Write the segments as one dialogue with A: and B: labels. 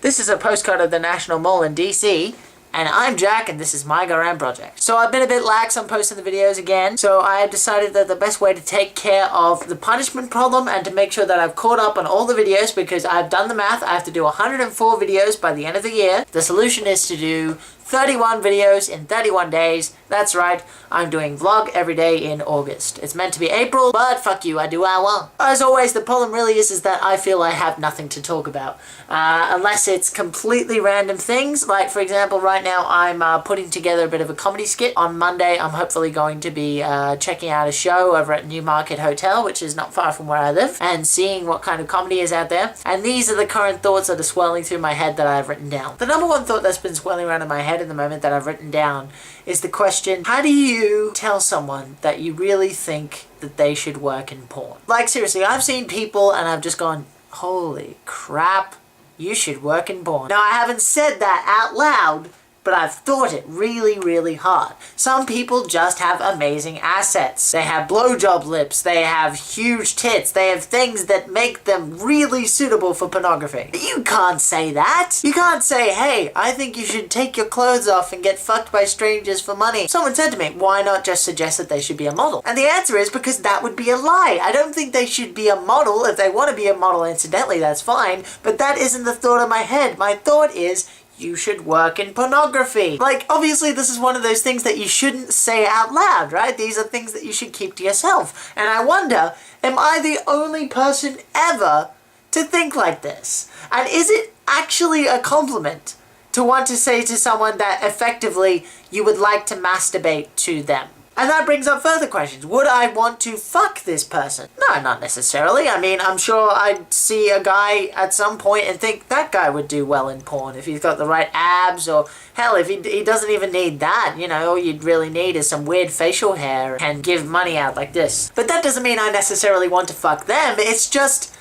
A: This is a postcard of the National Mall in DC, and I'm Jack, and this is My Gorram Project. So I've been a bit lax on posting the videos again, so I have decided that the best way to take care of the punishment problem and to make sure that I've caught up on all the videos, because I've done the math, I have to do 104 videos by the end of the year. The solution is to do 31 videos in 31 days. That's right, I'm doing vlog every day in August. It's meant to be April, but fuck you, I do what I want. As always, the problem really is that I feel I have nothing to talk about. Unless it's completely random things. Like, for example, right now I'm putting together a bit of a comedy skit. On Monday, I'm hopefully going to be checking out a show over at Newmarket Hotel, which is not far from where I live, and seeing what kind of comedy is out there. And these are the current thoughts that are swirling through my head that I've written down. The number one thought that's been swirling around in my head at the moment that I've written down is the question, how do you tell someone that you really think that they should work in porn? Like, seriously, I've seen people and I've just gone, holy crap, you should work in porn. Now, I haven't said that out loud, but I've thought it really, really hard. Some people just have amazing assets. They have blowjob lips, they have huge tits, they have things that make them really suitable for pornography. You can't say that. You can't say, hey, I think you should take your clothes off and get fucked by strangers for money. Someone said to me, why not just suggest that they should be a model? And the answer is because that would be a lie. I don't think they should be a model. If they want to be a model, incidentally, that's fine. But that isn't the thought of my head. My thought is, you should work in pornography. Like, obviously this is one of those things that you shouldn't say out loud, right? These are things that you should keep to yourself. And I wonder, am I the only person ever to think like this? And is it actually a compliment to want to say to someone that effectively you would like to masturbate to them? And that brings up further questions. Would I want to fuck this person? No, not necessarily. I mean, I'm sure I'd see a guy at some point and think that guy would do well in porn if he's got the right abs, or hell, if he doesn't even need that, you know, all you'd really need is some weird facial hair and give money out like this. But that doesn't mean I necessarily want to fuck them. It's just...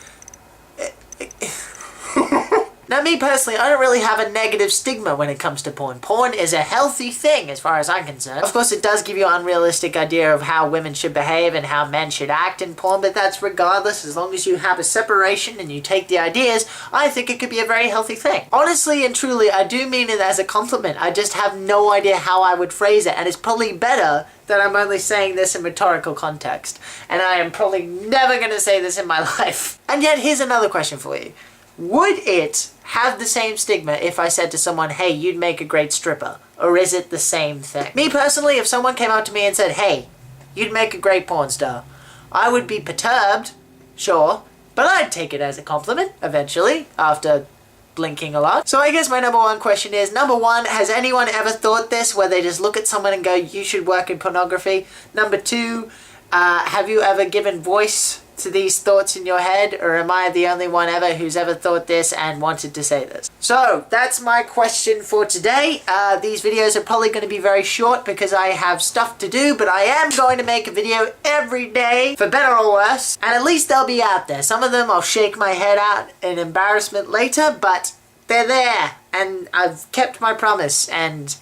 A: Now, me personally, I don't really have a negative stigma when it comes to porn. Porn is a healthy thing as far as I'm concerned. Of course, it does give you an unrealistic idea of how women should behave and how men should act in porn, but that's regardless. As long as you have a separation and you take the ideas, I think it could be a very healthy thing. Honestly and truly, I do mean it as a compliment. I just have no idea how I would phrase it, and it's probably better that I'm only saying this in rhetorical context. And I am probably never going to say this in my life. And yet, here's another question for you. Would it have the same stigma if I said to someone, hey, you'd make a great stripper? Or is it the same thing? Me personally, if someone came up to me and said, hey, you'd make a great porn star, I would be perturbed, sure, but I'd take it as a compliment, eventually, after blinking a lot. So I guess my number one question is, number one, has anyone ever thought this, where they just look at someone and go, you should work in pornography? Number two, have you ever given voice to these thoughts in your head, or am I the only one ever who's ever thought this and wanted to say this? So that's my question for today. These videos are probably going to be very short because I have stuff to do, but I am going to make a video every day, for better or worse, and at least they'll be out there. Some of them I'll shake my head at in embarrassment later, but they're there, and I've kept my promise, and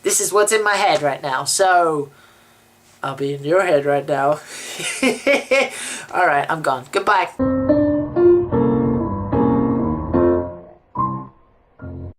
A: this is what's in my head right now. So I'll be in your head right now. Alright, I'm gone. Goodbye.